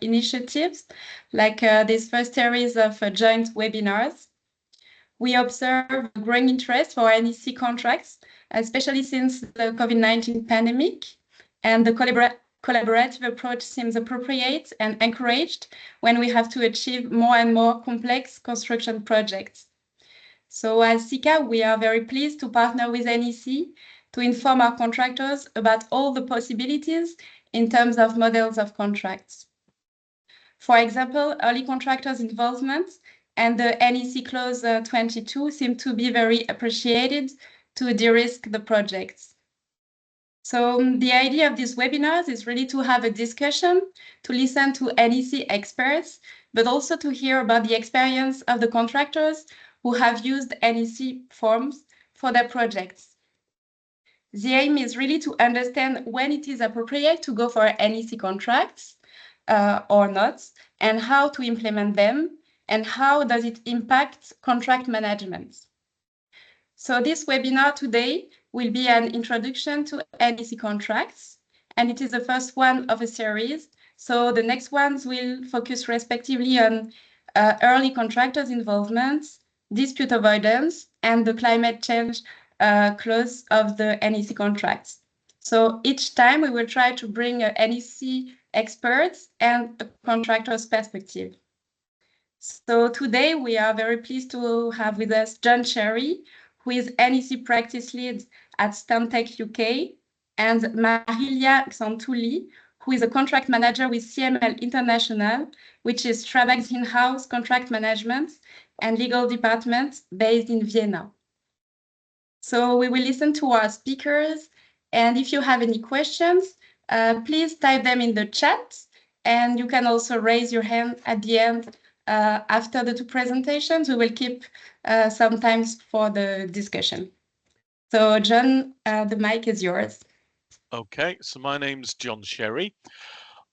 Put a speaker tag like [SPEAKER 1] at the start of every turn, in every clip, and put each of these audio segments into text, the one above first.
[SPEAKER 1] initiatives, like this first series of joint webinars. We observe growing interest for NEC contracts, especially since the COVID-19 pandemic, and the collaborative approach seems appropriate and encouraged when we have to achieve more and more complex construction projects. So as CICA, we are very pleased to partner with NEC to inform our contractors about all the possibilities in terms of models of contracts. For example, early contractors' involvement and the NEC Clause 22 seem to be very appreciated to de-risk the projects. So the idea of these webinars is really to have a discussion, to listen to NEC experts, but also to hear about the experience of the contractors who have used NEC forms for their projects. The aim is really to understand when it is appropriate to go for NEC contracts or not, and how to implement them, and how does it impact contract management. So this webinar today will be an introduction to NEC contracts, and it is the first one of a series. So the next ones will focus respectively on early contractors' involvement, dispute avoidance, and the climate change clause of the NEC contracts. So each time we will try to bring NEC experts and a contractor's perspective. So today we are very pleased to have with us John Cherry, who is NEC practice lead at Stantec UK, and Marilia Xantuli, who is a contract manager with CML International, which is Strabag's in-house contract management and legal department based in Vienna. So we will listen to our speakers, and if you have any questions, please type them in the chat, and you can also raise your hand at the end. After the two presentations, we will keep some time for the discussion. So John, the mic is yours.
[SPEAKER 2] Okay, so my name's John Sherry.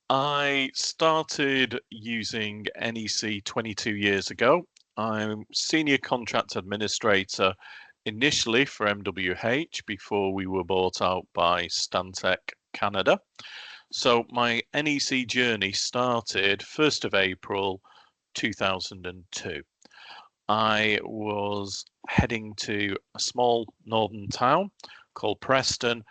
[SPEAKER 2] I started using NEC 22 years ago. I'm Senior Contract Administrator initially for MWH before we were bought out by Stantec Canada. So my NEC journey started 1st of April 2002. I was heading to a small northern town called Preston,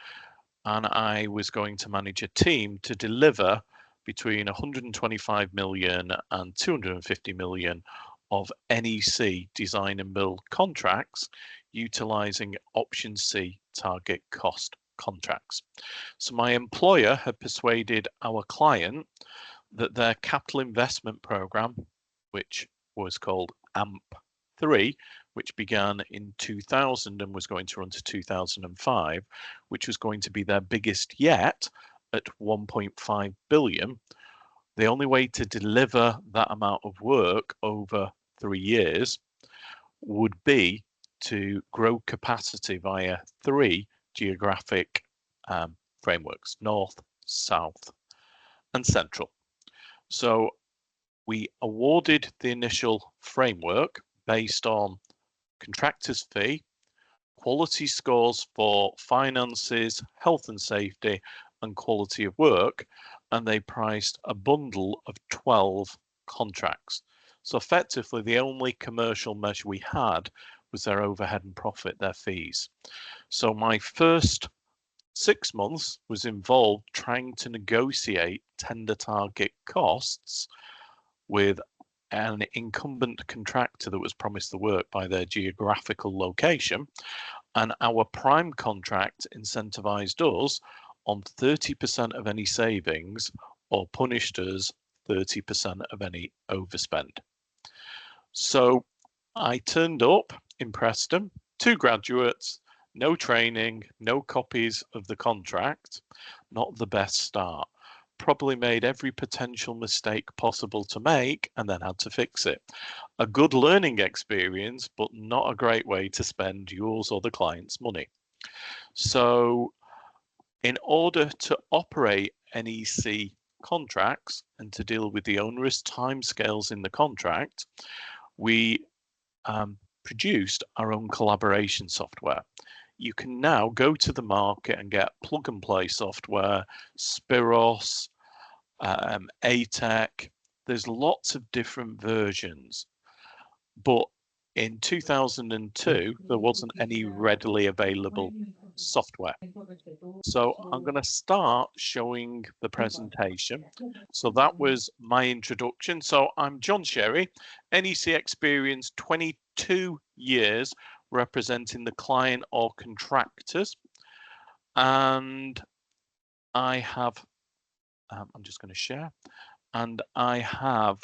[SPEAKER 2] and I was going to manage a team to deliver between 125 million and 250 million of NEC design and build contracts utilizing option C target cost contracts. So my employer had persuaded our client that their capital investment program, which was called AMP3, which began in 2000 and was going to run to 2005, which was going to be their biggest yet at 1.5 billion. The only way to deliver that amount of work over 3 years would be to grow capacity via 3 geographic frameworks: North, South, and Central. So we awarded the initial framework based on contractor's fee, quality scores for finances, health and safety, and quality of work, and they priced a bundle of 12 contracts. So effectively, the only commercial measure we had was their overhead and profit, their fees. So my first 6 months was involved trying to negotiate tender target costs with an incumbent contractor that was promised the work by their geographical location, and our prime contract incentivized us on 30% of any savings or punished us 30% of any overspend. So I turned up in Preston, 2 graduates, no training, no copies of the contract, not the best start. Probably made every potential mistake possible to make and then had to fix it. A good learning experience, but not a great way to spend yours or the client's money. So in order to operate NEC contracts and to deal with the onerous timescales in the contract, we produced our own collaboration software. You can now go to the market and get plug and play software, Spiros, ATEC. There's lots of different versions, but in 2002, there wasn't any readily available software. So I'm going to start showing the presentation. So that was my introduction. So I'm John Sherry, NEC experience 22 years representing the client or contractors. And I have, I'm just going to share, and I have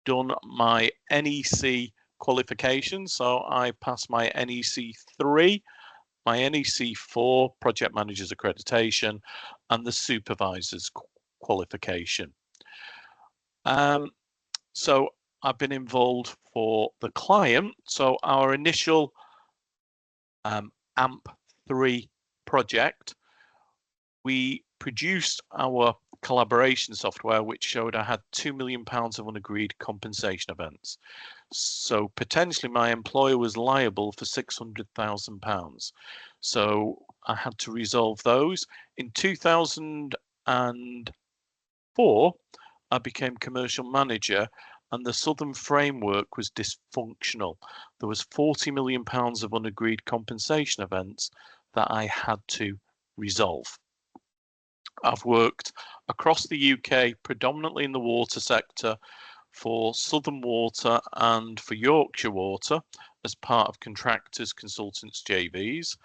[SPEAKER 2] done my NEC qualification. So I passed my NEC 3, my NEC 4 project manager's accreditation, and the supervisor's qualification. So I've been involved for the client. So our initial AMP3 project, we produced our collaboration software, which showed I had £2 million of unagreed compensation events. So potentially my employer was liable for £600,000. So I had to resolve those. In 2004, I became commercial manager, and the Southern framework was dysfunctional. There was £40 million of unagreed compensation events that I had to resolve. I've worked across the UK, predominantly in the water sector, for Southern Water and for Yorkshire Water as part of contractors, consultants, JVs.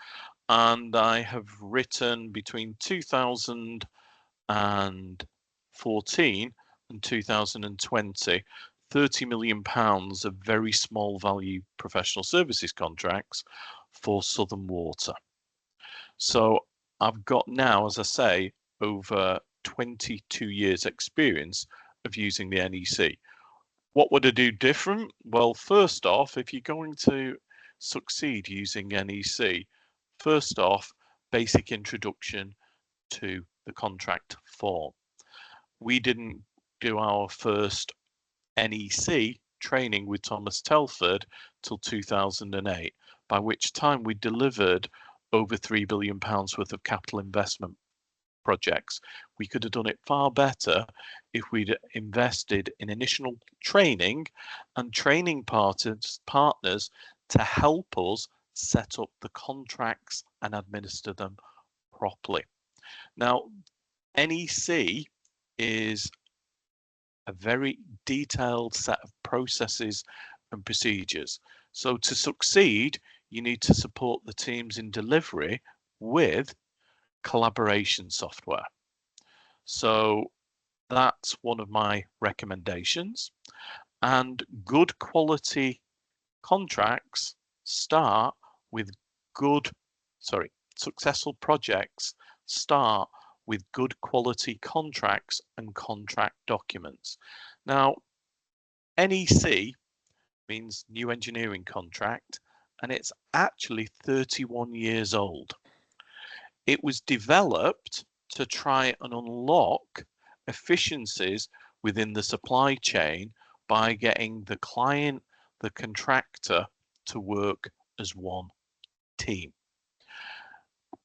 [SPEAKER 2] And I have written between 2014 and 2020, £30 million of very small value professional services contracts for Southern Water. So I've got now, as I say, over 22 years experience of using the NEC. What would I do different? Well, first off, if you're going to succeed using NEC, first off, basic introduction to the contract form. We didn't do our first NEC training with Thomas Telford till 2008, by which time we delivered over £3 billion worth of capital investment projects. We could have done it far better if we'd invested in initial training and training partners to help us set up the contracts and administer them properly. Now, NEC is a very detailed set of processes and procedures. So to succeed, you need to support the teams in delivery with collaboration software. So that's one of my recommendations. And good quality contracts start with successful projects start with good quality contracts and contract documents. Now, NEC means New Engineering Contract, and it's actually 31 years old. It was developed to try and unlock efficiencies within the supply chain by getting the client, the contractor to work as one team.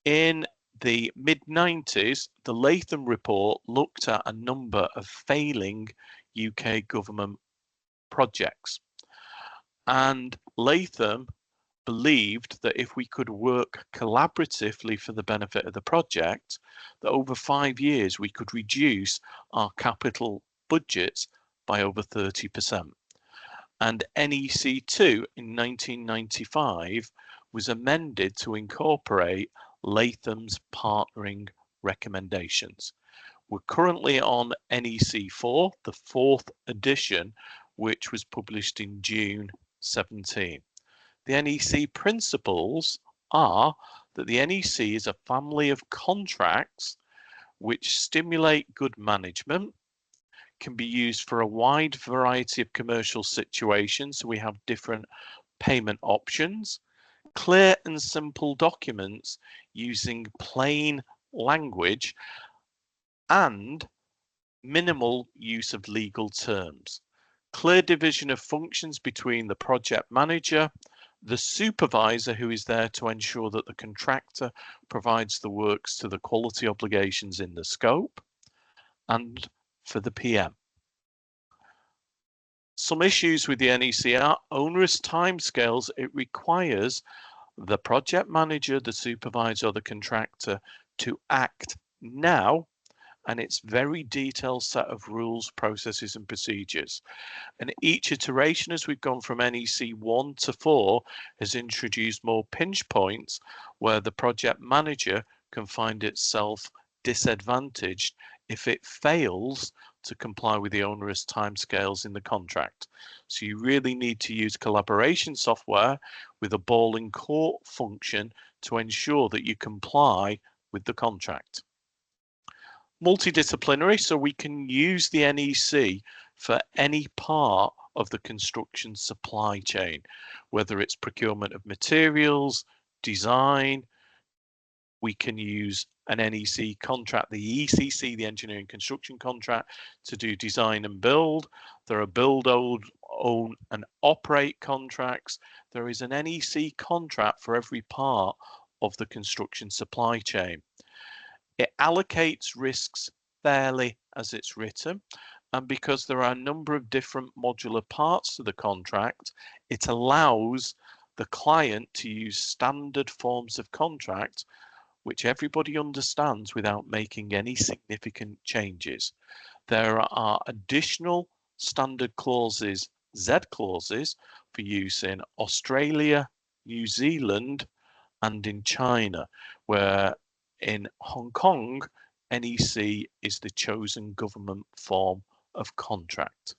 [SPEAKER 2] In the mid-90s, the Latham report looked at a number of failing UK government projects. And Latham believed that if we could work collaboratively for the benefit of the project, that over 5 years we could reduce our capital budgets by over 30%. And NEC2 in 1995 was amended to incorporate Latham's partnering recommendations. We're currently on NEC4, the 4th edition, which was published in June 17. The NEC principles are that the NEC is a family of contracts which stimulate good management, can be used for a wide variety of commercial situations. So we have different payment options, clear and simple documents using plain language, and minimal use of legal terms. Clear division of functions between the project manager, the supervisor, who is there to ensure that the contractor provides the works to the quality obligations in the scope, and for the PM. Some issues with the NEC are onerous timescales. It requires the project manager, the supervisor, or the contractor to act now, and it's very detailed set of rules, processes, and procedures. And each iteration, as we've gone from NEC 1 to 4, has introduced more pinch points where the project manager can find itself disadvantaged if it fails to comply with the onerous timescales in the contract. So you really need to use collaboration software with a ball in court function to ensure that you comply with the contract. Multidisciplinary, so we can use the NEC for any part of the construction supply chain, whether it's procurement of materials, design. We can use an NEC contract, the ECC, the engineering construction contract, to do design and build. There are build, own and operate contracts. There is an NEC contract for every part of the construction supply chain. It allocates risks fairly as it's written, and because there are a number of different modular parts to the contract, it allows the client to use standard forms of contract which everybody understands without making any significant changes. There are additional standard clauses, Z clauses, for use in Australia, New Zealand, and in China, where in Hong Kong, NEC is the chosen government form of contract.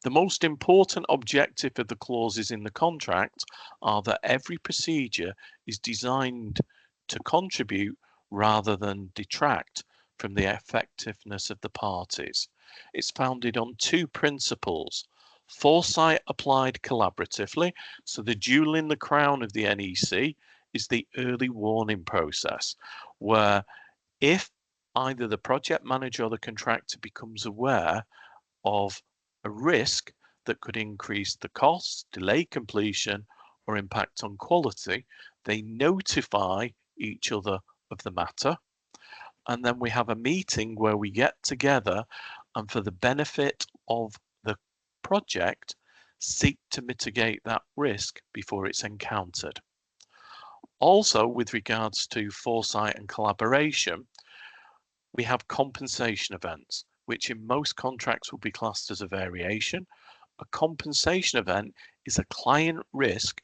[SPEAKER 2] The most important objective of the clauses in the contract are that every procedure is designed to contribute rather than detract from the effectiveness of the parties. It's founded on two principles: foresight applied collaboratively, so the jewel in the crown of the NEC is the early warning process, where if either the project manager or the contractor becomes aware of a risk that could increase the costs, delay completion, or impact on quality, they notify each other of the matter. And then we have a meeting where we get together and, for the benefit of the project, seek to mitigate that risk before it's encountered. Also, with regards to foresight and collaboration, we have compensation events, which in most contracts will be classed as a variation. A compensation event is a client risk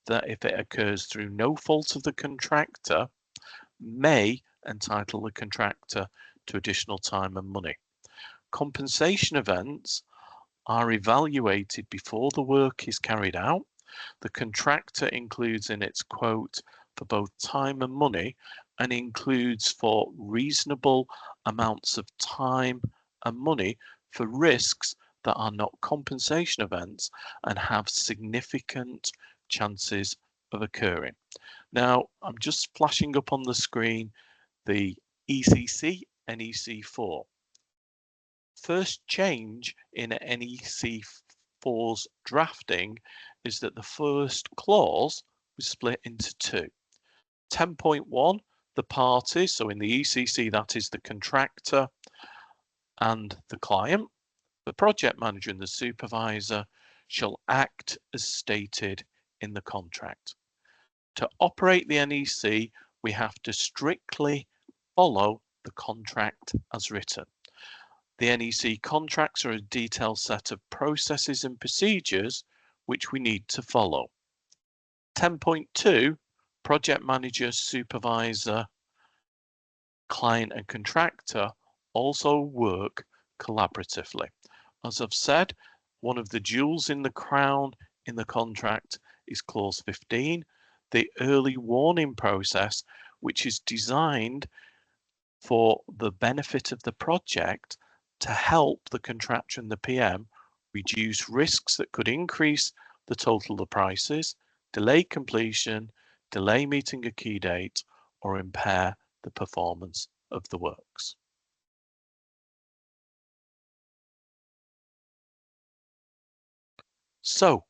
[SPEAKER 2] that, if it occurs through no fault of the contractor, may entitle the contractor to additional time and money. Compensation events are evaluated before the work is carried out. The contractor includes in its quote for both time and money, and includes for reasonable amounts of time and money for risks that are not compensation events and have significant chances of occurring. Now, I'm just flashing up on the screen the ECC NEC4. First change in NEC4's drafting is that the first clause was split into two. 10.1, the parties, so in the ECC that is the contractor and the client, the project manager and the supervisor shall act as stated in the contract. To operate the NEC, we have to strictly follow the contract as written. The NEC contracts are a detailed set of processes and procedures which we need to follow. 10.2, project manager, supervisor, client and contractor also work collaboratively. As I've said, one of the jewels in the crown in the contract is clause 15, the early warning process, which is designed for the benefit of the project to help the contractor and the PM reduce risks that could increase the total of the prices, delay completion, delay meeting a key date, or impair the performance of the works. So,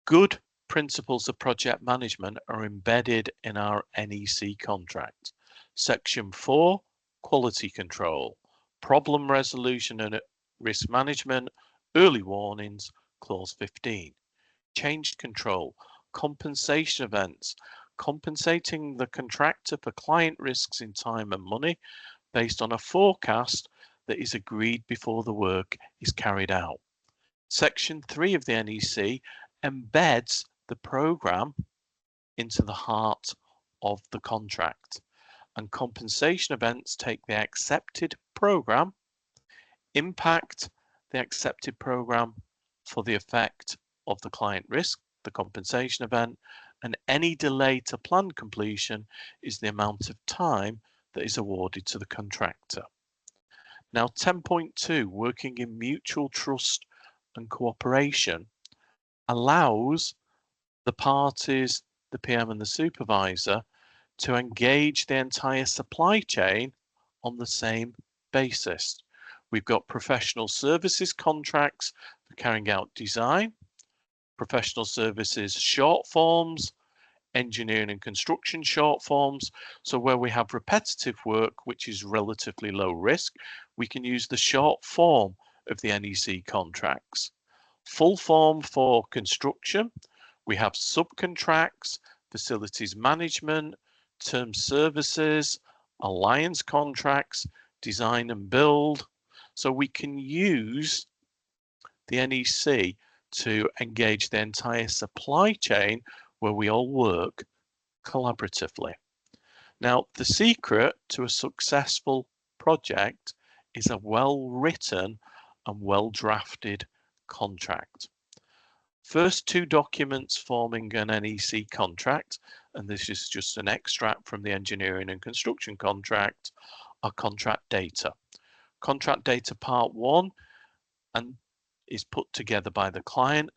[SPEAKER 2] good principles of project management are embedded in our NEC contract. Section 4 quality control, problem resolution and risk management, early warnings, clause 15. Change control, compensation events, compensating the contractor for client risks in time and money based on a forecast that is agreed before the work is carried out. Section 3 of the NEC embeds the programme into the heart of the contract, and compensation events take the accepted programme, impact the accepted programme for the effect of the client risk, the compensation event, and any delay to planned completion is the amount of time that is awarded to the contractor. Now 10.2, working in mutual trust and cooperation, allows the parties, the PM and the supervisor, to engage the entire supply chain on the same basis. We've got professional services contracts for carrying out design, professional services short forms, engineering and construction short forms. So where we have repetitive work, which is relatively low risk, we can use the short form of the NEC contracts. Full form for construction, we have subcontracts, facilities management, term services, alliance contracts, design and build. So we can use the NEC to engage the entire supply chain where we all work collaboratively. Now, the secret to a successful project is a well-written and well-drafted contract. First two documents forming an NEC contract, and this is just an extract from the engineering and construction contract, are contract data. Contract data part 1 and is put together by the client,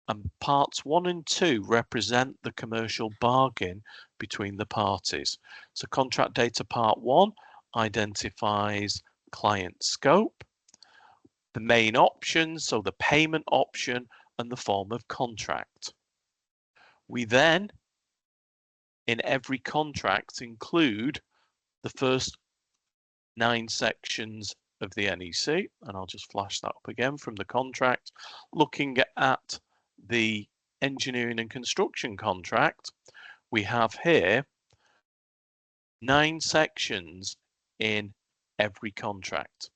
[SPEAKER 2] and parts 1 and 2 represent the commercial bargain between the parties. So contract data part 1 identifies client scope, the main options, so the payment option and the form of contract. We then, in every contract, include the first 9 sections of the NEC, and I'll just flash that up again from the contract. Looking at the engineering and construction contract, we have here 9 sections in every contract.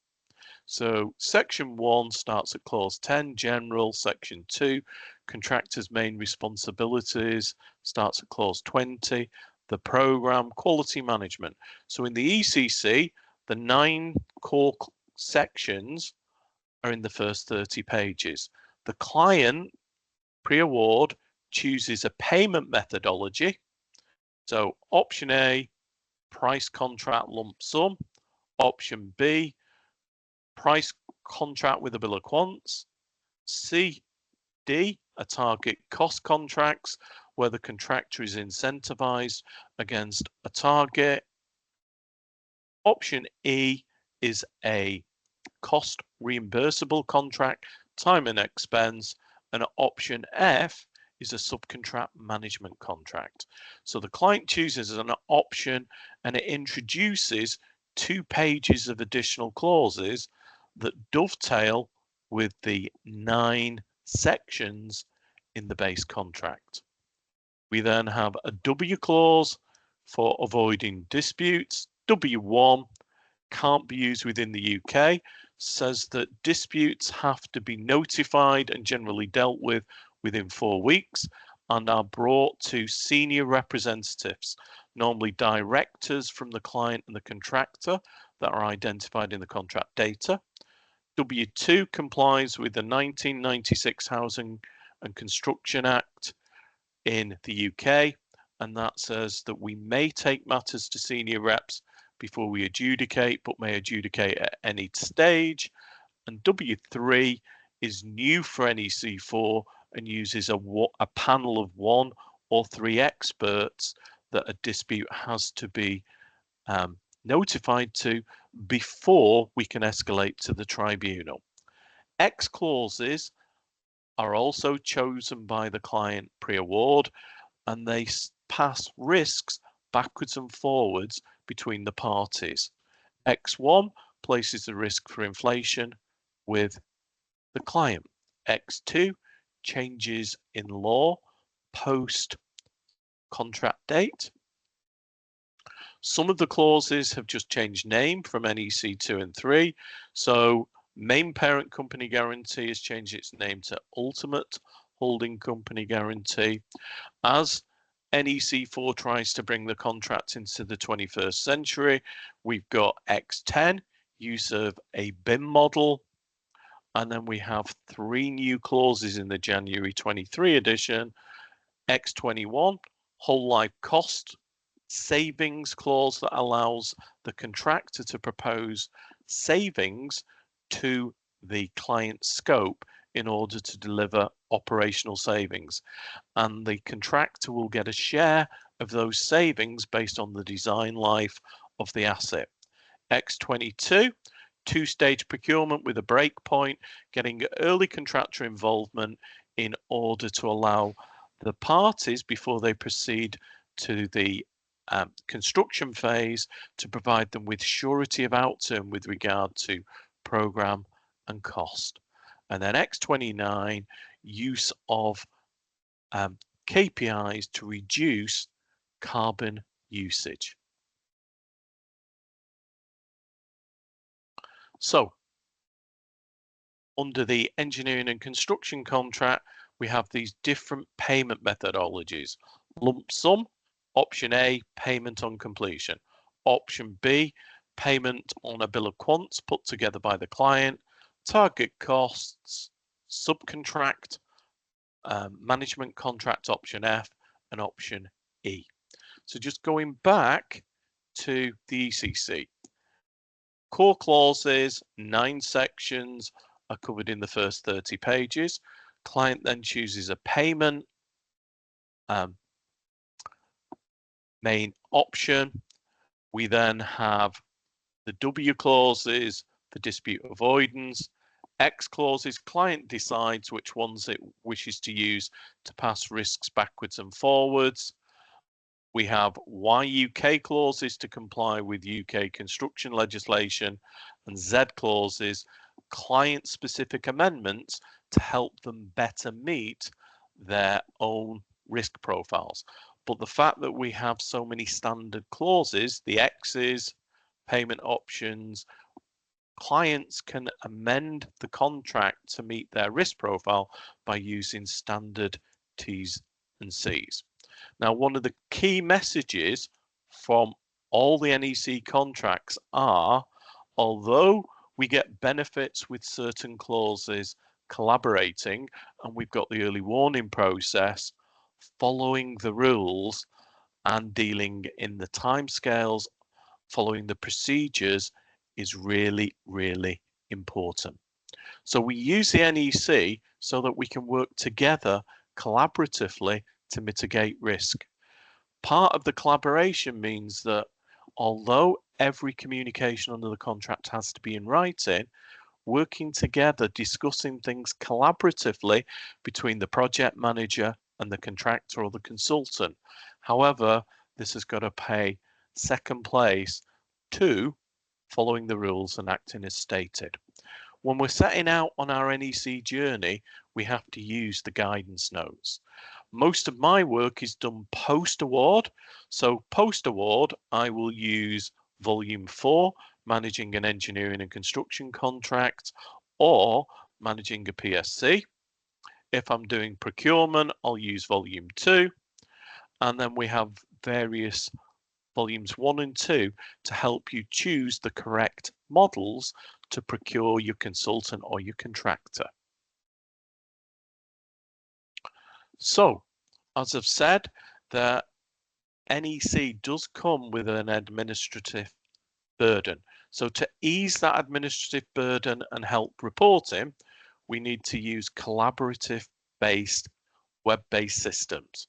[SPEAKER 2] So section 1 starts at clause 10, general. Section 2, contractor's main responsibilities, starts at clause 20, the program, quality management. So in the ECC, the 9 core sections are in the first 30 pages. The client pre-award chooses a payment methodology. So option A, price contract lump sum. Option B, price contract with a bill of quants. C, D, a target cost contracts where the contractor is incentivized against a target. Option E is a cost reimbursable contract, time and expense, and option F is a subcontract management contract. So the client chooses an option and it introduces 2 pages of additional clauses that dovetail with the 9 sections in the base contract. We then have a W clause for avoiding disputes. W1 can't be used within the UK, says that disputes have to be notified and generally dealt with within 4 weeks and are brought to senior representatives, normally directors from the client and the contractor that are identified in the contract data. W2 complies with the 1996 Housing and Construction Act in the UK, and that says that we may take matters to senior reps before we adjudicate, but may adjudicate at any stage. And W3 is new for NEC4 and uses a panel of 1 or 3 experts that a dispute has to be notified to before we can escalate to the tribunal. X clauses are also chosen by the client pre-award, and they pass risks backwards and forwards between the parties. X1 places the risk for inflation with the client. X2 changes in law post contract date. Some of the clauses have just changed name from NEC 2 and 3. So main parent company guarantee has changed its name to ultimate holding company guarantee. As NEC 4 tries to bring the contract into the 21st century, we've got X10, use of a BIM model. And then we have 3 new clauses in the January 23 edition. X21, whole life cost savings clause that allows the contractor to propose savings to the client scope in order to deliver operational savings. And the contractor will get a share of those savings based on the design life of the asset. X22, two-stage procurement with a break point, getting early contractor involvement in order to allow the parties, before they proceed to the construction phase, to provide them with surety of outcome with regard to program and cost. And then X29, use of KPIs to reduce carbon usage. So under the engineering and construction contract, we have these different payment methodologies. Lump sum, option A, payment on completion. Option B, payment on a bill of quants put together by the client. Target costs, subcontract, management contract, option F, and option E. So just going back to the ECC. Core clauses, 9 sections, are covered in the first 30 pages. Client then chooses a payment main option. We then have the W clauses for dispute avoidance. X clauses, client decides which ones it wishes to use to pass risks backwards and forwards. We have YUK clauses to comply with UK construction legislation, and Z clauses, client-specific amendments to help them better meet their own risk profiles. But the fact that we have so many standard clauses, the X's, payment options, clients can amend the contract to meet their risk profile by using standard T's and C's. Now, one of the key messages from all the NEC contracts are, although we get benefits with certain clauses collaborating, and we've got the early warning process, following the rules and dealing in the timescales, following the procedures is really, really important. So we use the NEC so that we can work together collaboratively to mitigate risk. Part of the collaboration means that although every communication under the contract has to be in writing, working together, discussing things collaboratively between the project manager and the contractor or the consultant. However, this has got to pay second place to following the rules and acting as stated. When we're setting out on our NEC journey, we have to use the guidance notes. Most of my work is done post-award. So post-award, I will use volume 4, managing an engineering and construction contract, or managing a PSC. If I'm doing procurement, I'll use volume 2. And then we have various volumes 1 and 2 to help you choose the correct models to procure your consultant or your contractor. So, as I've said, the NEC does come with an administrative burden. So to ease that administrative burden and help reporting, we need to use collaborative-based, web-based systems.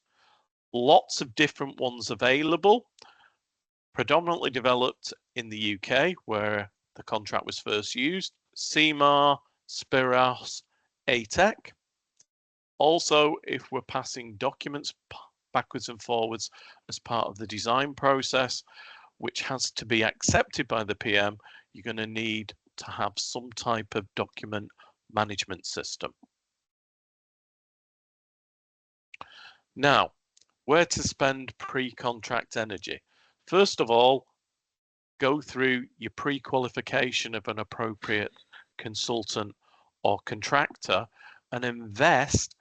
[SPEAKER 2] Lots of different ones available, predominantly developed in the UK, where the contract was first used, CMAR, Spiros, ATEC. Also, if we're passing documents backwards and forwards as part of the design process, which has to be accepted by the PM, you're going to need to have some type of document management system. Now, where to spend pre-contract energy? First of all, go through your pre-qualification of an appropriate consultant or contractor and invest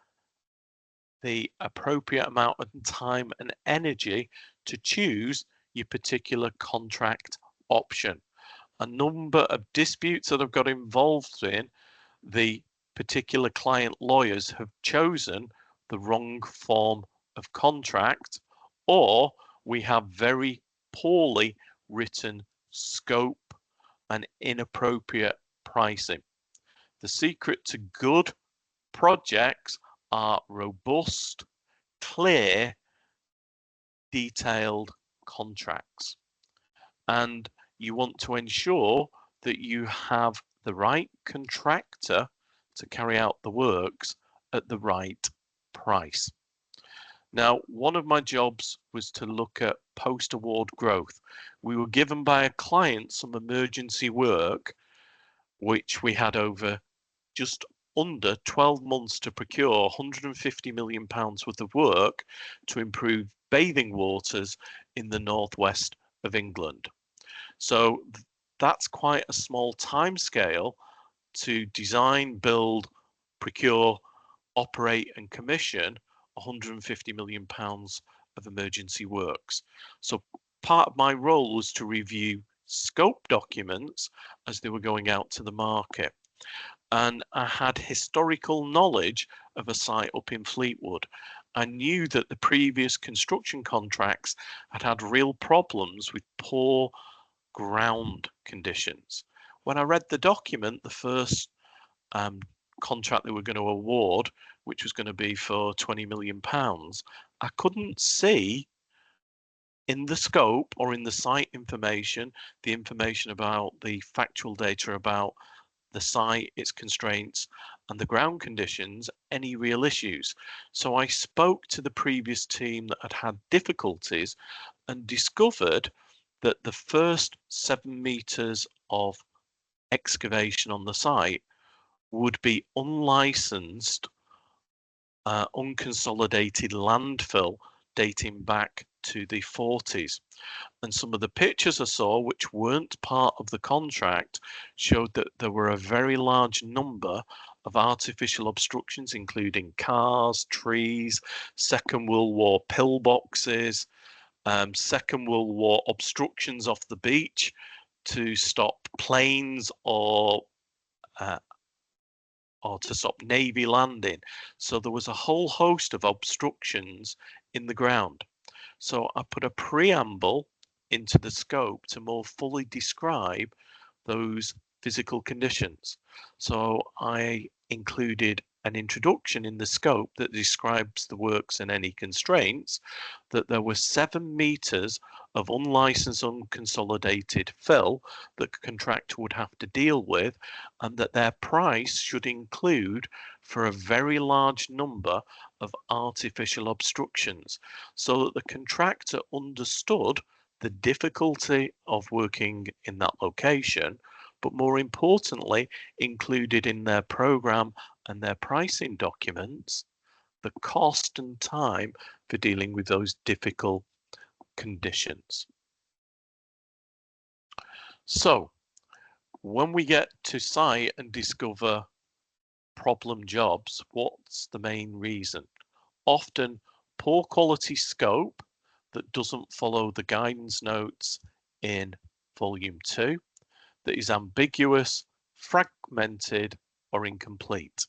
[SPEAKER 2] the appropriate amount of time and energy to choose your particular contract option. A number of disputes that I've got involved in, the particular client lawyers have chosen the wrong form of contract, or we have very poorly written scope and inappropriate pricing. The secret to good projects are robust, clear, detailed contracts. And you want to ensure that you have the right contractor to carry out the works at the right price. Now, one of my jobs was to look at post-award growth. We were given by a client some emergency work, which we had over just under 12 months to procure £150 million worth of work to improve bathing waters in the northwest of England. So that's quite a small timescale to design, build, procure, operate and commission £150 million of emergency works. So part of my role was to review scope documents as they were going out to the market. And I had historical knowledge of a site up in Fleetwood. I knew that the previous construction contracts had had real problems with poor ground conditions. When I read the document, the first contract they were going to award, which was going to be for £20 million, I couldn't see in the scope or in the site information, the information about the factual data about the site, its constraints, and the ground conditions, any real issues. So I spoke to the previous team that had had difficulties and discovered that the first 7 meters of excavation on the site would be unlicensed, unconsolidated landfill dating back to the 40s. And some of the pictures I saw, which weren't part of the contract, showed that there were a very large number of artificial obstructions, including cars, trees, Second World War pillboxes, Second World War obstructions off the beach to stop planes or to stop Navy landing. So there was a whole host of obstructions in the ground. So I put a preamble into the scope to more fully describe those physical conditions. So I included an introduction in the scope that describes the works and any constraints, that there were 7 meters of unlicensed, unconsolidated fill that the contractor would have to deal with, and that their price should include for a very large number of artificial obstructions, so that the contractor understood the difficulty of working in that location, but more importantly, included in their program and their pricing documents the cost and time for dealing with those difficult conditions. So when we get to site and discover problem jobs, what's the main reason? Often poor quality scope that doesn't follow the guidance notes in volume 2, that is ambiguous, fragmented, or incomplete.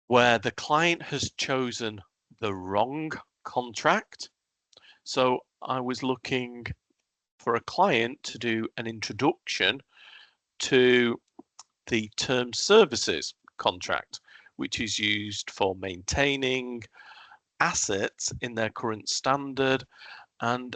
[SPEAKER 2] Where the client has chosen the wrong contract. So I was looking for a client to do an introduction to the term services contract, which is used for maintaining assets in their current standard, and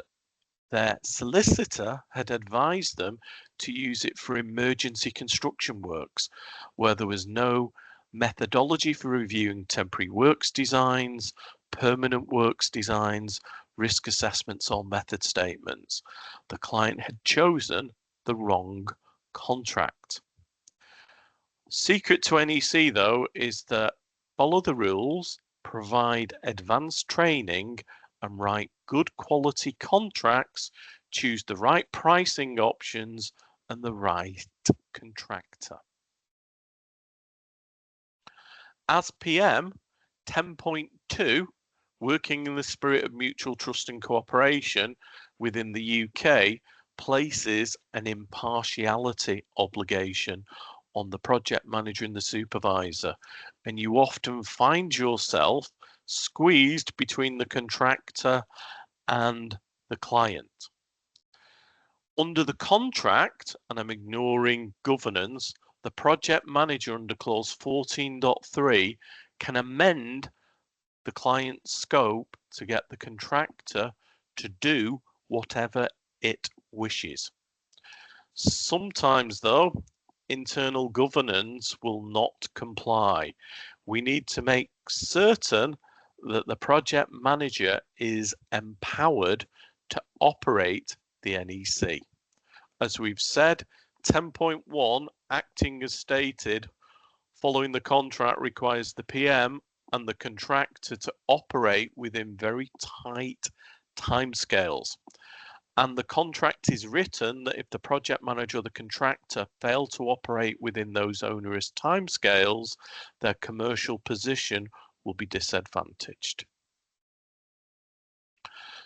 [SPEAKER 2] their solicitor had advised them to use it for emergency construction works, where there was no methodology for reviewing temporary works designs, permanent works designs, risk assessments or method statements. The client had chosen the wrong contract. Secret to NEC though is that follow the rules, provide advanced training and write good quality contracts, choose the right pricing options and the right contractor. As PM, 10.2, working in the spirit of mutual trust and cooperation within the UK, places an impartiality obligation on the project manager and the supervisor, and you often find yourself squeezed between the contractor and the client. Under the contract, and I'm ignoring governance, the project manager under clause 14.3 can amend the client's scope to get the contractor to do whatever it wishes. Sometimes though, internal governance will not comply. We need to make certain that the project manager is empowered to operate the NEC. As we've said, 10.1, acting as stated, following the contract requires the PM and the contractor to operate within very tight timescales. And the contract is written that if the project manager or the contractor fail to operate within those onerous timescales, their commercial position will be disadvantaged.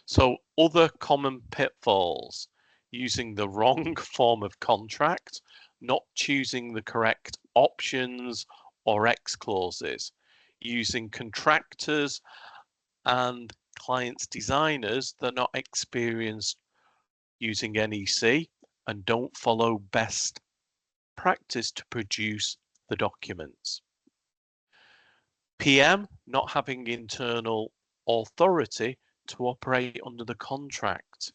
[SPEAKER 2] So other common pitfalls: using the wrong form of contract, not choosing the correct options or X clauses, using contractors and clients designers that are not experienced using NEC and don't follow best practice to produce the documents. PM not having internal authority to operate under the contract.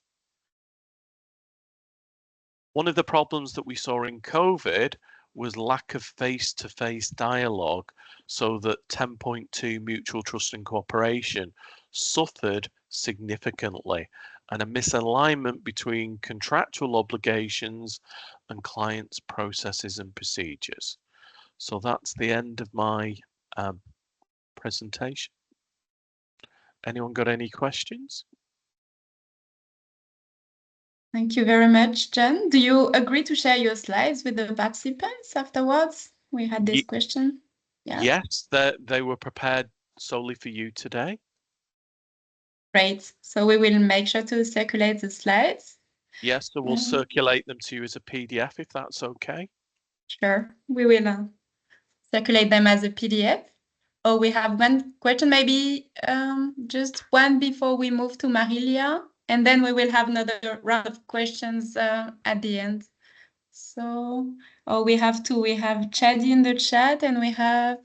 [SPEAKER 2] One of the problems that we saw in COVID was lack of face-to-face dialogue, so that 10.2 mutual trust and cooperation suffered significantly, and a misalignment between contractual obligations and clients' processes and procedures. So that's the end of my presentation. Anyone got any questions?
[SPEAKER 1] Thank you very much, John. Do you agree to share your slides with the participants afterwards? We had this question.
[SPEAKER 2] Yeah. Yes, they were prepared solely for you today.
[SPEAKER 1] Great. So we will make sure to circulate the slides.
[SPEAKER 2] Yes, so we'll circulate them to you as a PDF if that's okay.
[SPEAKER 1] Sure, we will circulate them as a PDF. Oh, we have one question, maybe just one before we move to Marilia, and then we will have another round of questions at the end. So, we have two. We have Chadi in the chat, and we have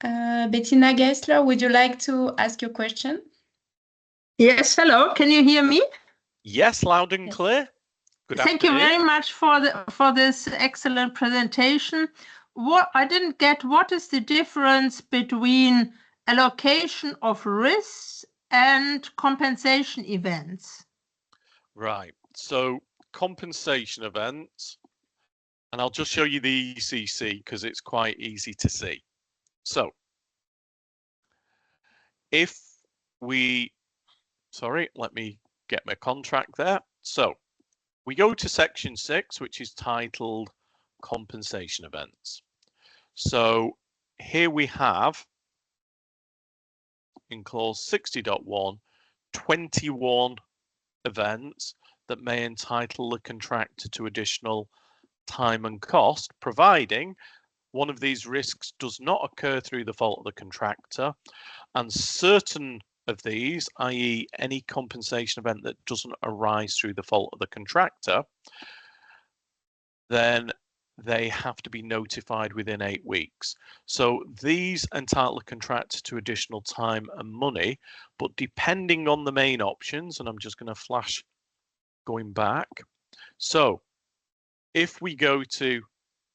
[SPEAKER 1] Bettina Gessler. Would you like to ask your question?
[SPEAKER 3] Yes, hello. Can you hear me?
[SPEAKER 2] Yes, loud and clear. Good
[SPEAKER 3] Thank
[SPEAKER 2] afternoon.
[SPEAKER 3] you very much for this excellent presentation. What I didn't get, what is the difference between allocation of risks and compensation events?
[SPEAKER 2] Right. So compensation events, and I'll just show you the ECC because it's quite easy to see. So if we, sorry, let me get my contract there. So we go to section 6, which is titled compensation events. So here we have in clause 60.1, 21 events that may entitle the contractor to additional time and cost, providing one of these risks does not occur through the fault of the contractor, and certain of these, i.e. any compensation event that doesn't arise through the fault of the contractor, then they have to be notified within 8 weeks. So these entitle the contractor to additional time and money, but depending on the main options, and I'm just going to flash going back. So if we go to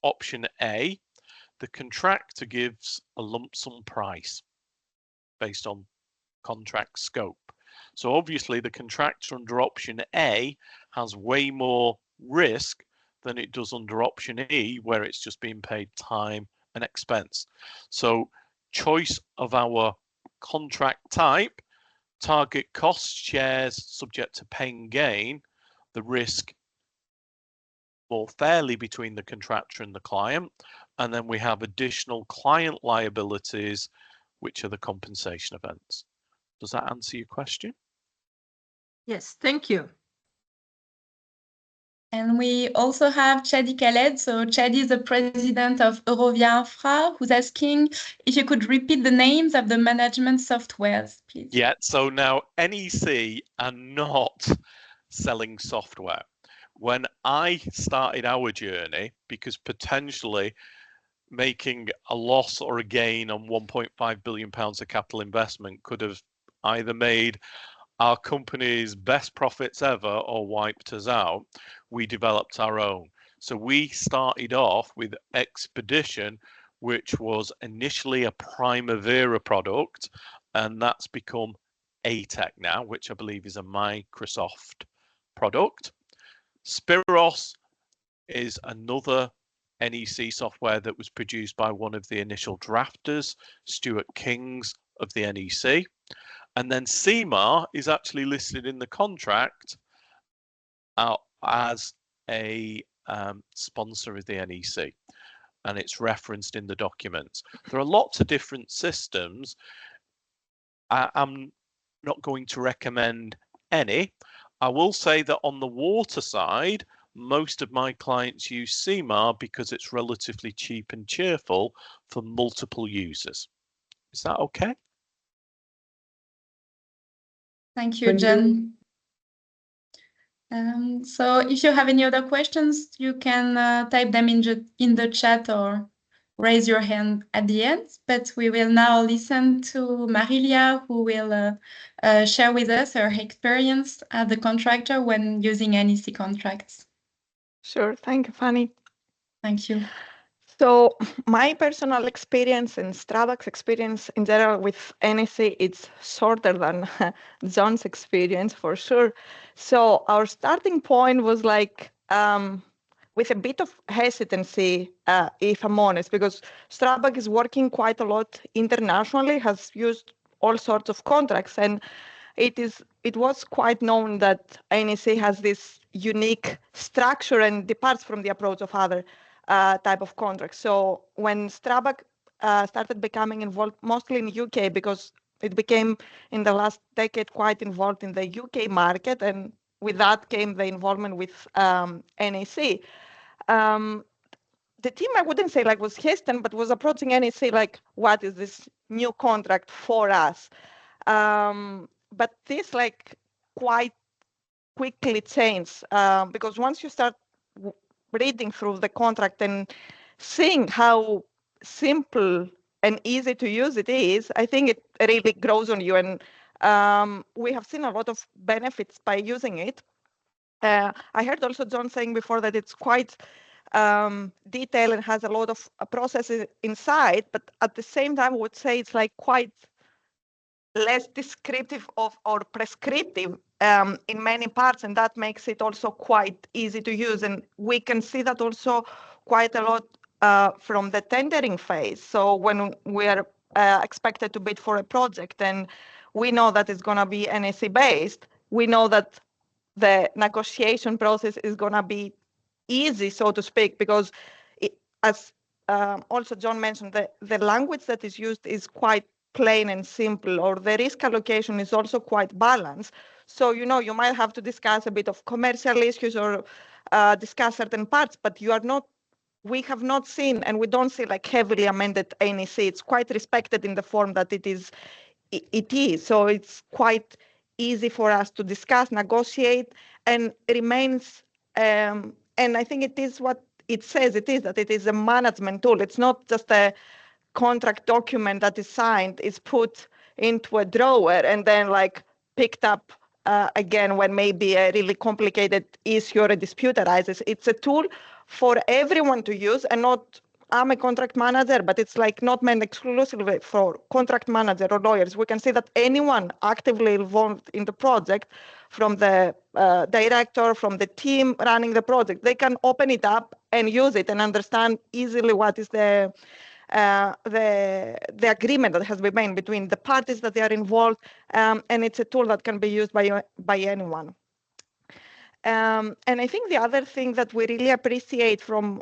[SPEAKER 2] option A, the contractor gives a lump sum price based on contract scope. So obviously the contractor under option A has way more risk than it does under option E, where it's just being paid time and expense. So choice of our contract type, target cost shares subject to pain gain, the risk more fairly between the contractor and the client. And then we have additional client liabilities, which are the compensation events. Does that answer your question?
[SPEAKER 3] Yes, thank you.
[SPEAKER 1] And we also have Chadi Khaled. So Chadi is the president of Eurovia Infra, who's asking if you could repeat the names of the management softwares, please.
[SPEAKER 2] Yeah, so now NEC are not selling software. When I started our journey, because potentially making a loss or a gain on £1.5 billion of capital investment could have either made our company's best profits ever or wiped us out, we developed our own. So we started off with Expedition, which was initially a Primavera product, and that's become ATEC now, which I believe is a Microsoft product. Spiros is another NEC software that was produced by one of the initial drafters, Stuart Kings of the NEC. And then CMAR is actually listed in the contract as a sponsor of the NEC, and it's referenced in the documents. There are lots of different systems. I'm not going to recommend any. I will say that on the water side, most of my clients use CMAR because it's relatively cheap and cheerful for multiple users. Is that okay?
[SPEAKER 1] Thank you, John. So if you have any other questions, you can type them in the chat or raise your hand at the end. But we will now listen to Marilia, who will share with us her experience as a contractor when using NEC contracts.
[SPEAKER 4] Sure. Thank you, Fanny.
[SPEAKER 1] Thank you.
[SPEAKER 4] So my personal experience and Strabag's experience in general with NEC, it's shorter than John's experience for sure. So our starting point was like with a bit of hesitancy, if I'm honest, because Strabag is working quite a lot internationally, has used all sorts of contracts, and it was quite known that NEC has this unique structure and departs from the approach of other type of contracts. So when Strabag started becoming involved mostly in UK, because it became in the last decade quite involved in the UK market, and with that came the involvement with NEC. The team, I wouldn't say like was hesitant, but was approaching NEC like, what is this new contract for us? But this like quite quickly changed because once you start reading through the contract and seeing how simple and easy to use it is, I think it really grows on you. And we have seen a lot of benefits by using it. I heard also John saying before that it's quite detailed and has a lot of processes inside, but at the same time, I would say it's like quite less descriptive of or prescriptive in many parts, and that makes it also quite easy to use. And we can see that also quite a lot from the tendering phase. So when we are expected to bid for a project and we know that it's going to be NEC based, we know that the negotiation process is going to be easy, so to speak, because as also John mentioned, the language that is used is quite plain and simple, or the risk allocation is also quite balanced. So, you know, you might have to discuss a bit of commercial issues or discuss certain parts, but we have not seen, and we don't see like heavily amended NEC. It's quite respected in the form that it is. So it's quite easy for us to discuss, negotiate, and it remains, and I think it is what it says it is, that it is a management tool. It's not just a contract document that is signed, is put into a drawer and then like picked up again when maybe a really complicated issue or a dispute arises. It's a tool for everyone to use, and not I'm a contract manager, but it's like not meant exclusively for contract manager or lawyers. We can see that anyone actively involved in the project, from the director, from the team running the project, they can open it up and use it and understand easily what is the agreement that has been made between the parties that they are involved, and it's a tool that can be used by anyone. And I think the other thing that we really appreciate from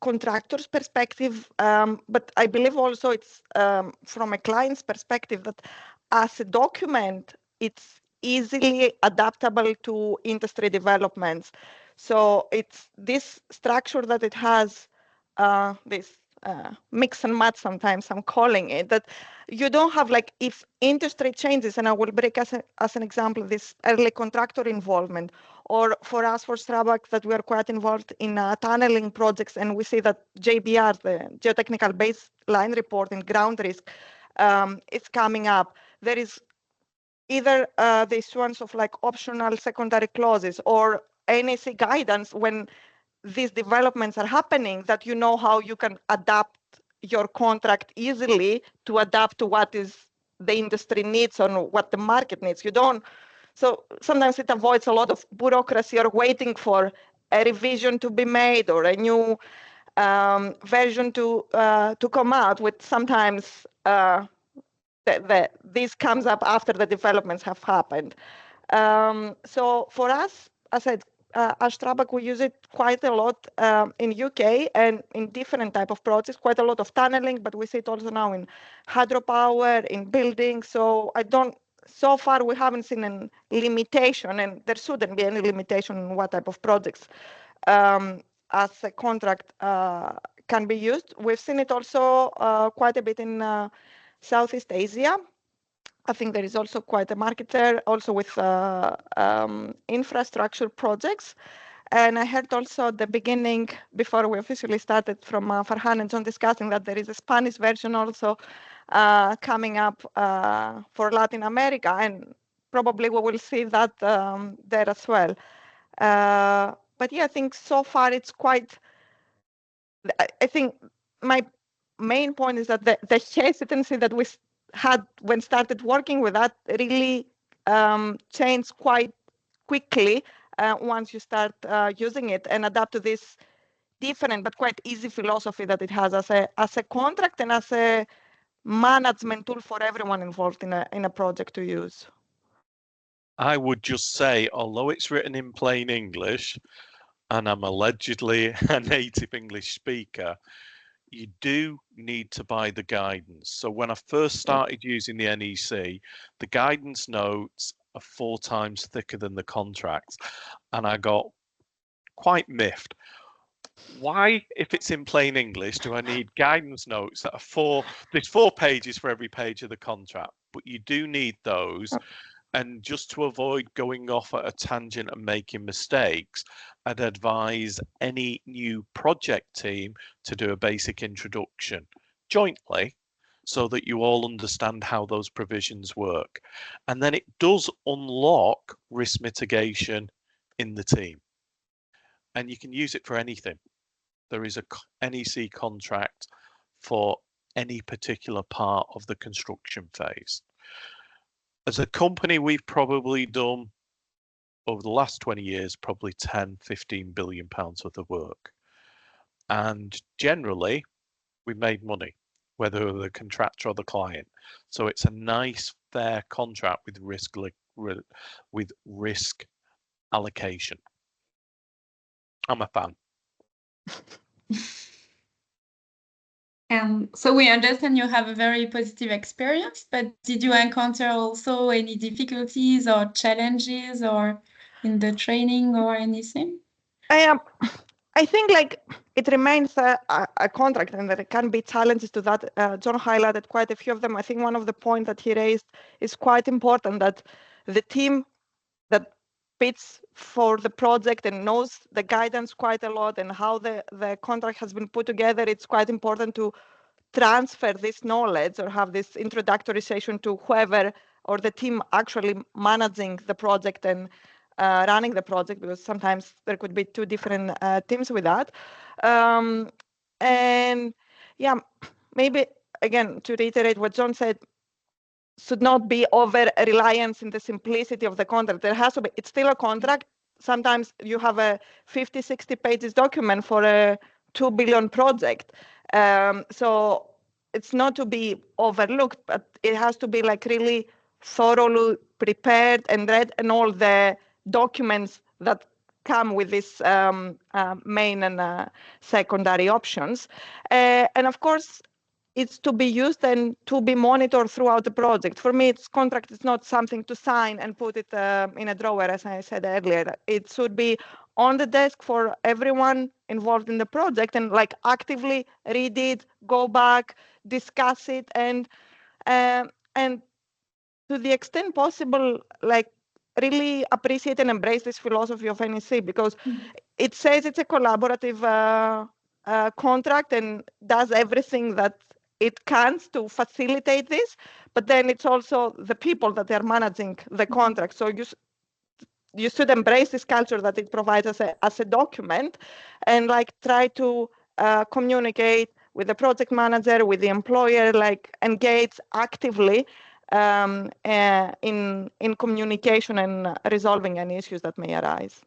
[SPEAKER 4] contractors' perspective, but I believe also it's from a client's perspective, that as a document, it's easily adaptable to industry developments. So it's this structure that it has, this mix and match, sometimes I'm calling it, that you don't have, like, if industry changes, and I will break as an example this early contractor involvement, or for us, for Strabag, that we are quite involved in tunneling projects, and we see that JBR, the Geotechnical Baseline Report in ground risk, is coming up. There is either the issuance of like optional secondary clauses or NEC guidance when these developments are happening, that you know how you can adapt your contract easily to adapt to what is the industry needs or what the market needs. You don't. So sometimes it avoids a lot of bureaucracy or waiting for a revision to be made or a new version to come out, with sometimes this comes up after the developments have happened. So for us, as I said, as Strabag, we use it quite a lot in UK and in different type of projects, quite a lot of tunneling, but we see it also now in hydropower, in buildings. So far, we haven't seen a limitation, and there shouldn't be any limitation in what type of projects as a contract can be used. We've seen it also quite a bit in Southeast Asia. I think there is also quite a market there, also with infrastructure projects. And I heard also at the beginning, before we officially started, from Farhan and John discussing that there is a Spanish version also coming up for Latin America, and probably we will see that there as well. But yeah, I think so far it's quite, I think my main point is that the hesitancy that we had when started working with that really changed quite quickly once you start using it and adapt to this different but quite easy philosophy that it has as a contract and as a management tool for everyone involved in a project to use.
[SPEAKER 2] I would just say, although it's written in plain English, and I'm allegedly a native English speaker, you do need to buy the guidance. So when I first started using the NEC, the guidance notes are 4 times thicker than the contracts, and I got quite miffed. Why, if it's in plain English, do I need guidance notes that are there's 4 pages for every page of the contract? But you do need those. And just to avoid going off at a tangent and making mistakes, I'd advise any new project team to do a basic introduction jointly so that you all understand how those provisions work. And then it does unlock risk mitigation in the team. And you can use it for anything. There is a NEC contract for any particular part of the construction phase. As a company, we've probably done, over the last 20 years, probably 10, 15 billion pounds worth of work. And generally, we made money, whether the contractor or the client. So it's a nice, fair contract with risk allocation. I'm a fan.
[SPEAKER 1] So we understand you have a very positive experience, but did you encounter also any difficulties or challenges or in the training or anything?
[SPEAKER 4] I think like it remains a contract, and there can be challenges to that. John highlighted quite a few of them. I think one of the points that he raised is quite important, that the team that bids for the project and knows the guidance quite a lot and how the contract has been put together, it's quite important to transfer this knowledge or have this introductory session to whoever or the team actually managing the project and running the project, because sometimes there could be 2 different teams with that. And Yeah, maybe again, to reiterate what John said, should not be over reliance in the simplicity of the contract. There has to be, it's still a contract. Sometimes you have a 50, 60 pages document for a 2 billion project. So it's not to be overlooked, but it has to be like really thoroughly prepared and read, and all the documents that come with this main and secondary options. And of course, it's to be used and to be monitored throughout the project. For me, contract is not something to sign and put it in a drawer, as I said earlier. It should be on the desk for everyone involved in the project, and like actively read it, go back, discuss it, and to the extent possible, like really appreciate and embrace this philosophy of NEC, because it says it's a collaborative contract and does everything that it can to facilitate this, but then it's also the people that are managing the contract. So you should embrace this culture that it provides as a document, and like try to communicate with the project manager, with the employer, like engage actively in communication and resolving any issues that may arise.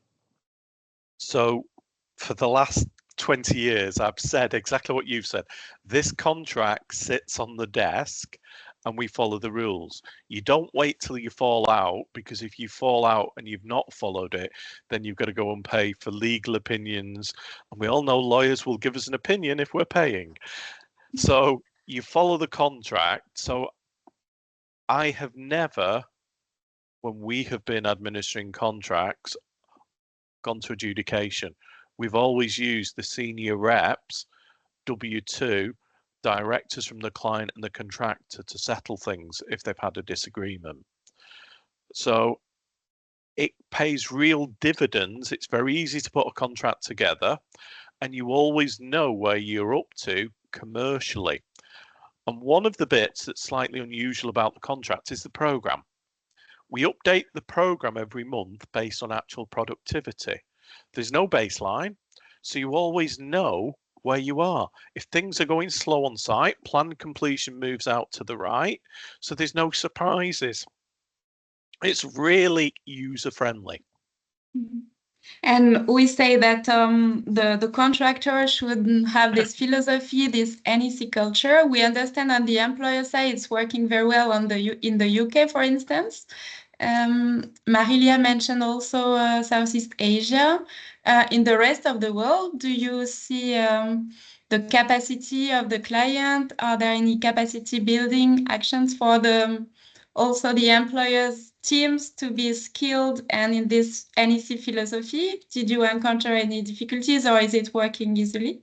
[SPEAKER 2] So for the last 20 years, I've said exactly what you've said. This contract sits on the desk and we follow the rules. You don't wait till you fall out, because if you fall out and you've not followed it, then you've got to go and pay for legal opinions. And we all know lawyers will give us an opinion if we're paying. So you follow the contract. So I have never, when we have been administering contracts, gone to adjudication. We've always used the senior reps, W2, directors from the client and the contractor to settle things if they've had a disagreement. So it pays real dividends. It's very easy to put a contract together, and you always know where you're up to commercially. And one of the bits that's slightly unusual about the contract is the program. We update the program every month based on actual productivity. There's no baseline, so you always know where you are. If things are going slow on site, planned completion moves out to the right, so there's no surprises. It's really user-friendly.
[SPEAKER 1] And we say that the contractor should have this philosophy, this NEC culture. We understand on the employer side it's working very well in the UK, for instance. Marilia mentioned also Southeast Asia. In the rest of the world, do you see the capacity of the client? Are there any capacity building actions for also the employers' teams to be skilled and in this NEC philosophy? Did you encounter any difficulties, or is it working easily?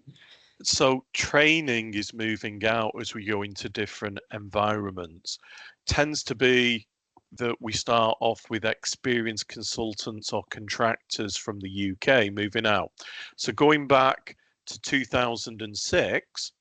[SPEAKER 2] So training is moving out as we go into different environments. Tends to be that we start off with experienced consultants or contractors from the UK moving out. So going back to 2006,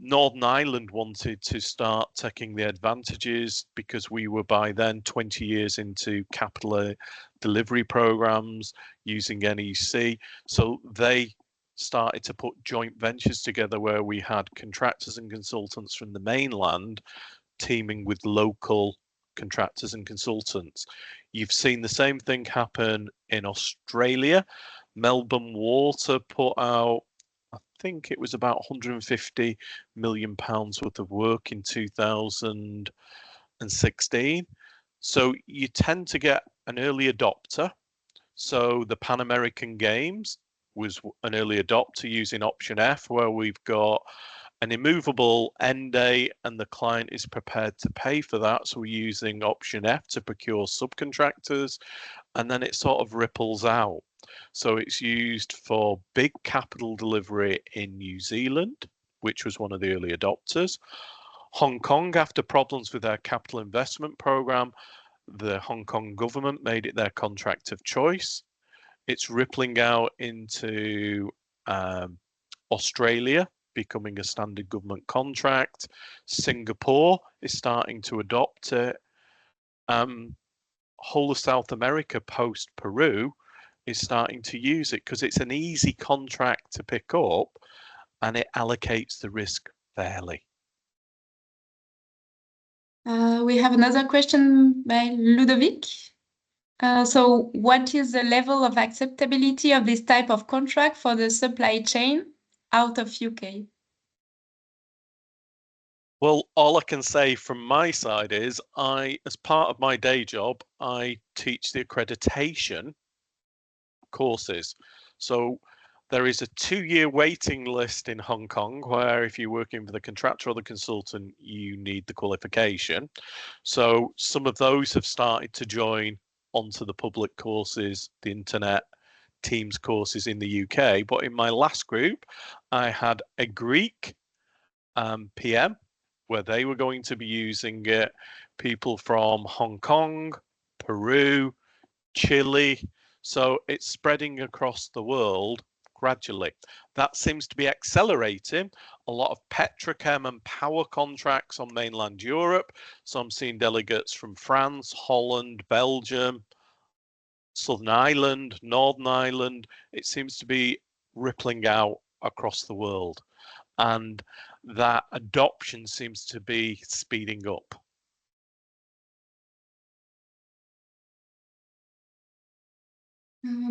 [SPEAKER 2] Northern Ireland wanted to start taking the advantages, because we were by then 20 years into capital delivery programs using NEC. So they started to put joint ventures together where we had contractors and consultants from the mainland teaming with local contractors and consultants. You've seen the same thing happen in Australia. Melbourne Water put out, I think it was about £150 million worth of work in 2016. So you tend to get an early adopter. So the Pan American Games was an early adopter using option F, where we've got an immovable end date and the client is prepared to pay for that. So we're using option F to procure subcontractors, and then it sort of ripples out. So it's used for big capital delivery in New Zealand, which was one of the early adopters. Hong Kong, after problems with their capital investment program, the Hong Kong government made it their contract of choice. It's rippling out into Australia, becoming a standard government contract. Singapore is starting to adopt it. Whole of South America post Peru is starting to use it because it's an easy contract to pick up, and it allocates the risk fairly.
[SPEAKER 1] We have another question by Ludovic. So what is the level of acceptability of this type of contract for the supply chain out of UK?
[SPEAKER 2] Well, all I can say from my side is as part of my day job, I teach the accreditation courses. So there is a 2-year waiting list in Hong Kong where if you're working for the contractor or the consultant, you need the qualification. So some of those have started to join onto the public courses, the internet, Teams courses in the UK. But in my last group, I had a Greek PM where they were going to be using it, people from Hong Kong, Peru, Chile. So it's spreading across the world gradually. That seems to be accelerating. A lot of petrochem and power contracts on mainland Europe. So I'm seeing delegates from France, Holland, Belgium, Southern Ireland, Northern Ireland. It seems to be rippling out across the world. And that adoption seems to be speeding up.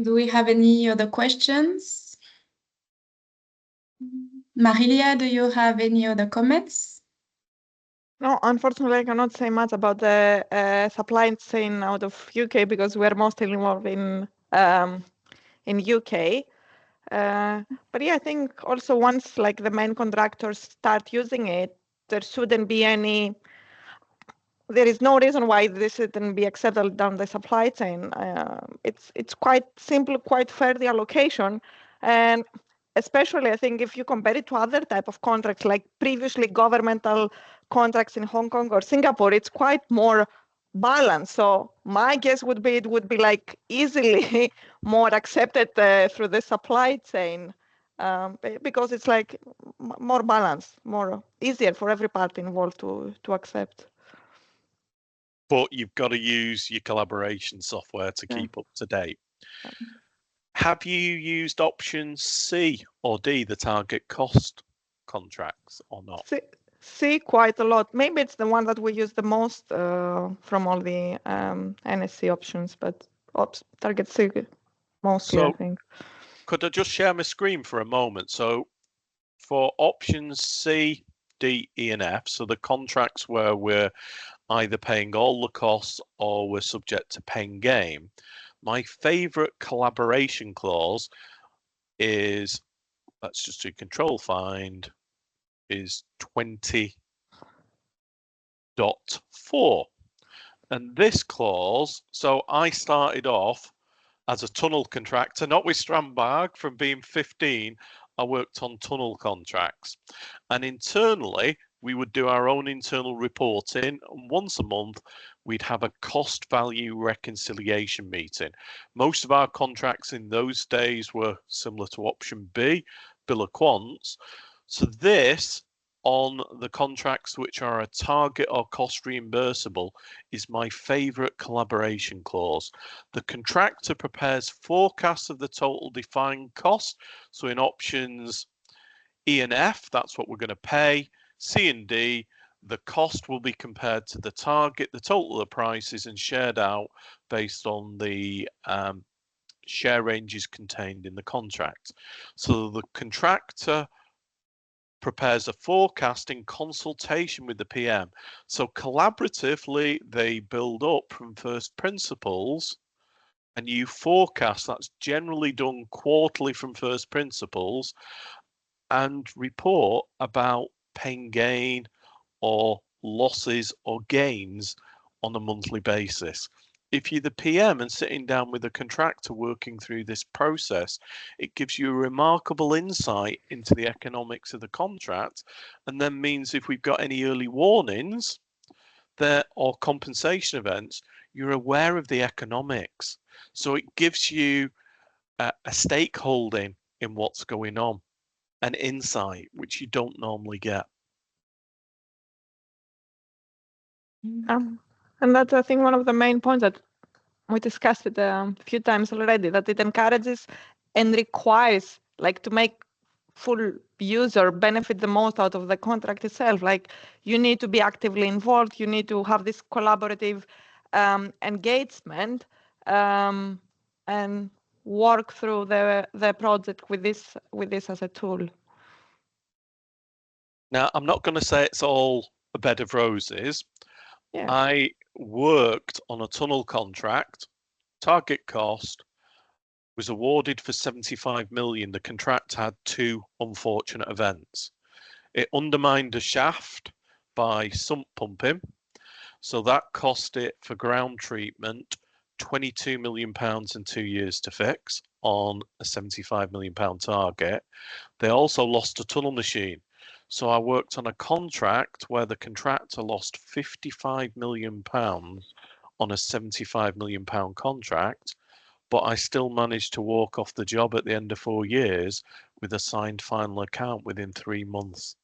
[SPEAKER 1] Do we have any other questions? Marilia, do you have any other comments?
[SPEAKER 4] No, unfortunately, I cannot say much about the supply chain out of UK because we're mostly involved in UK. But yeah, I think also once like the main contractors start using it, there shouldn't be any. There is no reason why this shouldn't be accepted down the supply chain. It's quite simple, quite fair the allocation, and especially I think if you compare it to other type of contracts like previously governmental contracts in Hong Kong or Singapore, it's quite more balanced. So my guess would be it would be like easily more accepted through the supply chain because it's like more balanced, more easier for every party involved to accept.
[SPEAKER 2] But you've got to use your collaboration software to keep up to date. Have you used options C or D, the target cost contracts, or not?
[SPEAKER 4] C quite a lot. Maybe it's the one that we use the most from all the NSC options, but target C mostly, I think.
[SPEAKER 2] Could I just share my screen for a moment? So for options C, D, E, and F, so the contracts where we're either paying all the costs or we're subject to pain gain, my favorite collaboration clause is, let's just do control find, is 20.4. And this clause, so I started off as a tunnel contractor, not with Strandberg. From being 15, I worked on tunnel contracts. And internally, we would do our own internal reporting, and once a month we'd have a cost value reconciliation meeting. Most of our contracts in those days were similar to option B, bill of quants. So this, on the contracts which are a target or cost reimbursable, is my favorite collaboration clause. The contractor prepares forecasts of the total defined cost. So in options E and F, that's what we're going to pay. C and D, the cost will be compared to the target, the total of the prices, and shared out based on the share ranges contained in the contract. So the contractor prepares a forecast in consultation with the PM. So collaboratively, they build up from first principles, and you forecast. That's generally done quarterly from first principles, and report about pain gain or losses or gains on a monthly basis. If you're the PM and sitting down with a contractor working through this process, it gives you a remarkable insight into the economics of the contract, and then means if we've got any early warnings there or compensation events, you're aware of the economics. So it gives you a stakeholding in what's going on, an insight which you don't normally get.
[SPEAKER 4] And that's, I think, one of the main points that we discussed it a few times already, that it encourages and requires like to make full user benefit the most out of the contract itself. Like, you need to be actively involved, you need to have this collaborative engagement and work through the project with this as a tool.
[SPEAKER 2] Now, I'm not going to say it's all a bed of roses.
[SPEAKER 4] Yeah.
[SPEAKER 2] I worked on a tunnel contract. Target cost was awarded for 75 million. The contract had two unfortunate events. It undermined a shaft by sump pumping, so that cost it for ground treatment £22 million in 2 years to fix on a £75 million target. They also lost a tunnel machine. So I worked on a contract where the contractor lost £55 million on a £75 million contract, but I still managed to walk off the job at the end of 4 years with a signed final account within 3 months.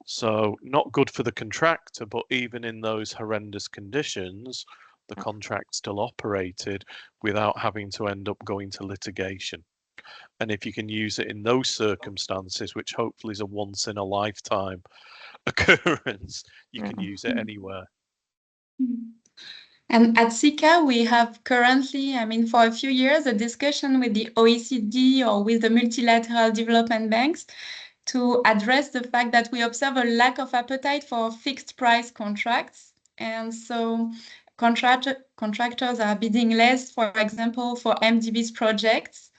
[SPEAKER 2] So not good for the contractor, but even in those horrendous conditions, the contract still operated without having to end up going to litigation. And if you can use it in those circumstances, which hopefully is a once in a lifetime occurrence, you can use it anywhere.
[SPEAKER 1] And at CICA, we have currently, for a few years, a discussion with the OECD or with the multilateral development banks to address the fact that we observe a lack of appetite for fixed price contracts. And so contractors are bidding less, for example, for MDB's projects.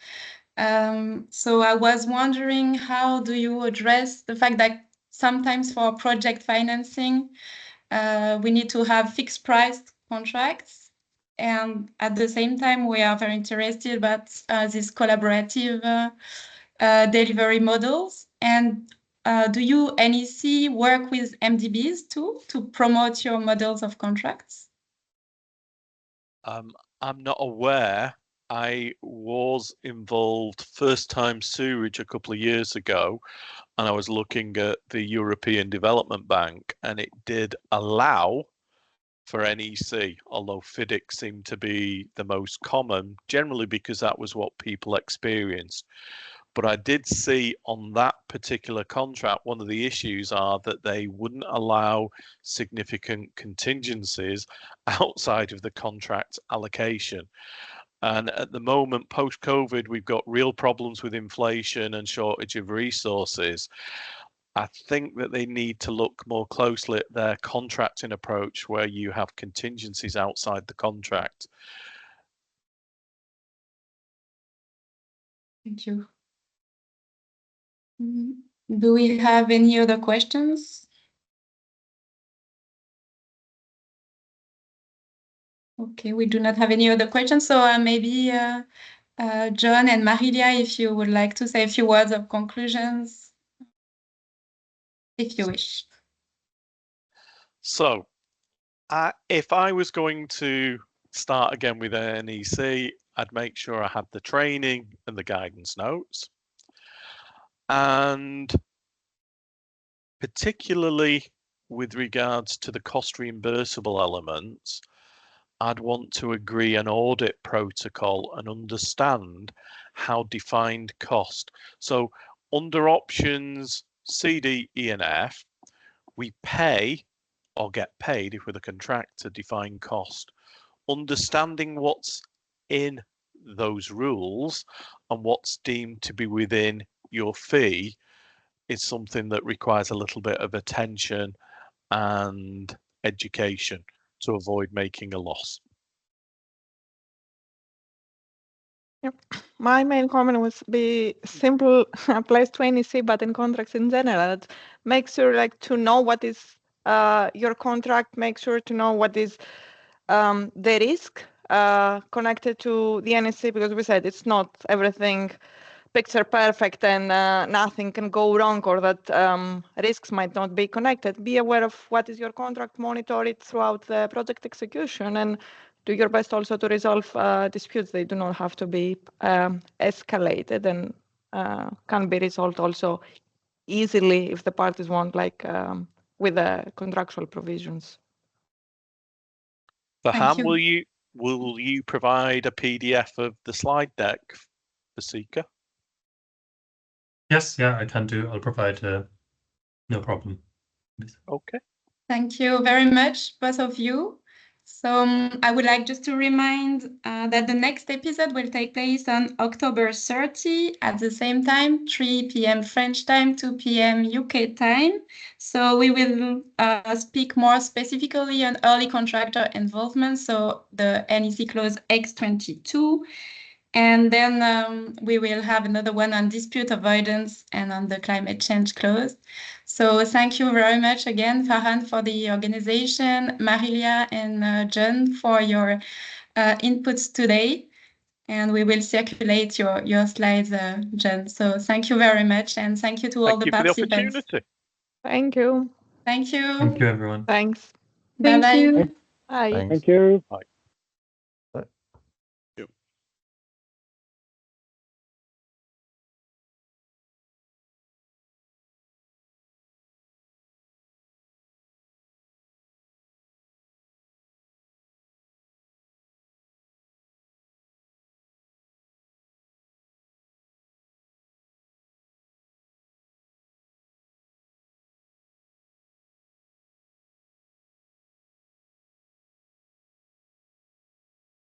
[SPEAKER 1] So I was wondering, how do you address the fact that sometimes for project financing, we need to have fixed price contracts, and at the same time, we are very interested about these collaborative delivery models. And do you, NEC, work with MDBs too to promote your models of contracts?
[SPEAKER 2] I'm not aware. I was involved first time sewerage a couple of years ago, and I was looking at the European Development Bank, and it did allow for NEC, although FIDIC seemed to be the most common, generally because that was what people experienced. But I did see on that particular contract, one of the issues are that they wouldn't allow significant contingencies outside of the contract allocation. And at the moment, post-COVID, we've got real problems with inflation and shortage of resources. I think that they need to look more closely at their contracting approach where you have contingencies outside the contract.
[SPEAKER 1] Thank you. Do we have any other questions? Okay, we do not have any other questions. So maybe John and Marilia, if you would like to say a few words of conclusions, if you wish.
[SPEAKER 2] So if I was going to start again with NEC, I'd make sure I had the training and the guidance notes. And particularly with regards to the cost reimbursable elements, I'd want to agree an audit protocol and understand how defined cost. So under options C, D, E, and F, we pay or get paid if we're the contractor defined cost. Understanding what's in those rules and what's deemed to be within your fee is something that requires a little bit of attention and education to avoid making a loss.
[SPEAKER 4] Yep. My main comment would be simple, applies to NEC, but in contracts in general. Make sure to know what is your contract, make sure to know what is the risk connected to the NEC, because we said it's not everything picture perfect and nothing can go wrong, or that risks might not be connected. Be aware of what is your contract, monitor it throughout the project execution, and do your best also to resolve disputes. They do not have to be escalated, and can be resolved also easily if the parties want, with the contractual provisions.
[SPEAKER 2] Faham, will you provide a PDF of the slide deck for CICA?
[SPEAKER 5] Yes, yeah, I can do. I'll provide no problem.
[SPEAKER 2] Okay.
[SPEAKER 1] Thank you very much, both of you. So I would like just to remind that the next episode will take place on October 30 at the same time, 3 p.m. French time, 2 p.m. UK time. So we will speak more specifically on early contractor involvement, so the NEC clause X22. And then we will have another one on dispute avoidance and on the climate change clause. So thank you very much again, Farhan, for the organization, Marilia and John for your inputs today. And we will circulate your slides, John. So thank you very much. And thank you to all the participants.
[SPEAKER 4] Thank you.
[SPEAKER 1] Thank you.
[SPEAKER 5] Thank you, everyone.
[SPEAKER 4] Thanks.
[SPEAKER 1] Bye-bye.
[SPEAKER 4] Bye.
[SPEAKER 6] Thank you.
[SPEAKER 2] Bye.